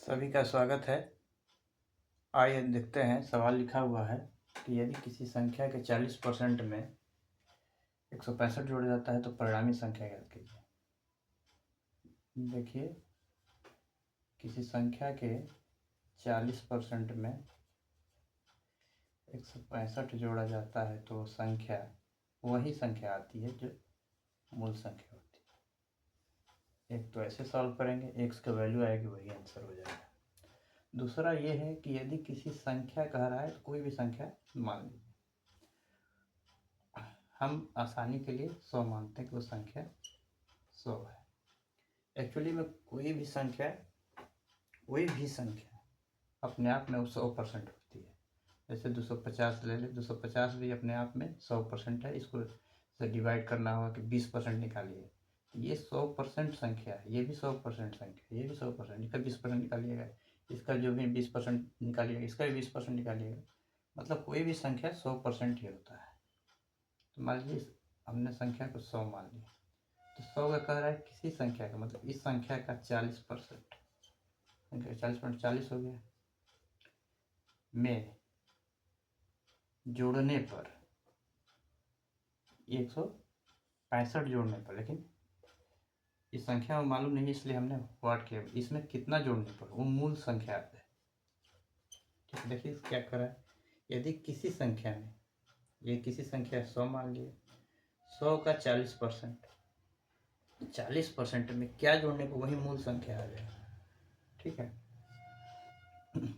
सभी का स्वागत है। आइए देखते हैं। सवाल लिखा हुआ है कि यदि किसी संख्या के 40% में 165 जोड़ा जाता है तो परिणामी संख्या ज्ञात कीजिए। देखिए, किसी संख्या के 40% में 165 जोड़ा जाता है तो संख्या वही संख्या आती है जो मूल संख्या होती है। एक तो ऐसे सॉल्व करेंगे, एक्स का वैल्यू आएगी, वही आंसर हो जाएगा। दूसरा ये है कि यदि किसी संख्या कह रहा है तो कोई भी संख्या मान लीजिए, हम आसानी के लिए 100 मानते हैं कि वो संख्या 100 है। एक्चुअली में कोई भी संख्या अपने आप में 100% होती है। जैसे 250 ले ले, 250 भी अपने आप में 100% है। इसको से डिवाइड करना होगा कि 20% निकालिए, तो ये 100% संख्या है। ये भी 100% संख्या है, ये भी 100%। इसका 20% निकालिएगा, इसका जो भी 20% निकालिएगा, इसका भी 20% निकालिएगा। मतलब कोई भी संख्या 100% ही होता है। तो मान लीजिए हमने संख्या को 100 मान लिया, तो 100 का कह रहा है किसी संख्या का, मतलब इस संख्या का 40%, संख्या 40% 40 हो गया, में जोड़ने पर 165 जोड़ने पर, लेकिन इस संख्या में मालूम नहीं इसलिए हमने व्हाट किया, इसमें कितना जोड़ने पर वो मूल संख्या है। ठीक, देखिए क्या कर रहा है। यदि किसी संख्या में, ये किसी संख्या 100 मान लिए, 100 का 40%, 40% में क्या जोड़ने पर वही मूल संख्या आ जाएगा। ठीक है,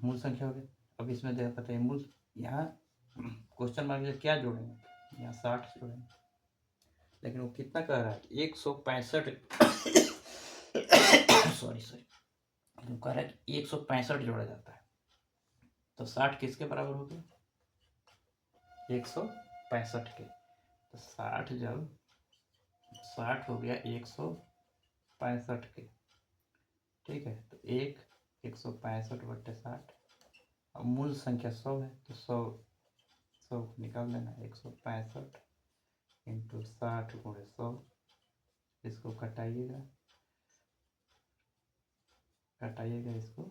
मूल संख्या हो गई। अब इसमें देखा पता है मूल, यहाँ क्वेश्चन मार्क में क्या जोड़ेंगे, यहाँ 60 जोड़ेंगे, लेकिन वो कितना कह रहा है 165 सॉरी वो कह रहा है कि 165 जोड़ा जाता है, तो 60 किसके बराबर हो गया, 165 के। तो 60 जब 60 हो गया 165 के, ठीक है, तो 165/60। अब मूल संख्या 100 है, तो 100 निकाल लेना, 165 इंटू 60 गुणे 100। इसको कटाइएगा इसको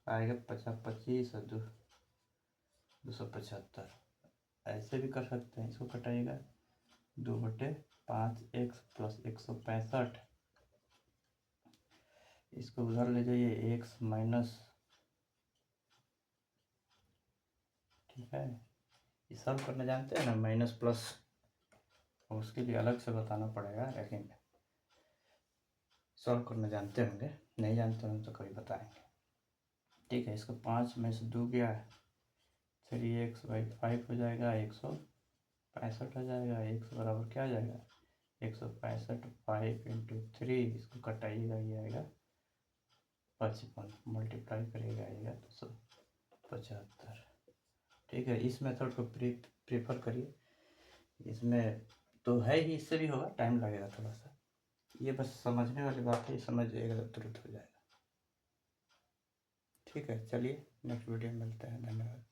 आएगा 25 और 275। ऐसे भी कर सकते हैं, इसको कटाइएगा 2/5x प्लस 165, इसको उधर ले जाइए x माइनस, ठीक है। ये सॉल्व करना जानते हैं ना, माइनस प्लस, उसके लिए अलग से बताना पड़ेगा, लेकिन सॉल्व करना जानते होंगे। नहीं जानते होंगे तो कभी बताएंगे। ठीक है, इसको 5 में से 2 गया, 3x/5 हो जाएगा, 165 आ जाएगा। x बराबर क्या आ जाएगा, 165 5 इंटू 3, इसको कटाइएगा, ये आएगा 55, मल्टीप्लाई करिएगा आएगा 275। ठीक है, इस मेथड को प्रेफर करिए। इसमें तो है ही, इससे भी होगा, टाइम लगेगा थोड़ा सा। ये बस समझने वाली बात है, समझ जाएगा तो तुरंत हो जाएगा। ठीक है, चलिए नेक्स्ट वीडियो में मिलते हैं। धन्यवाद।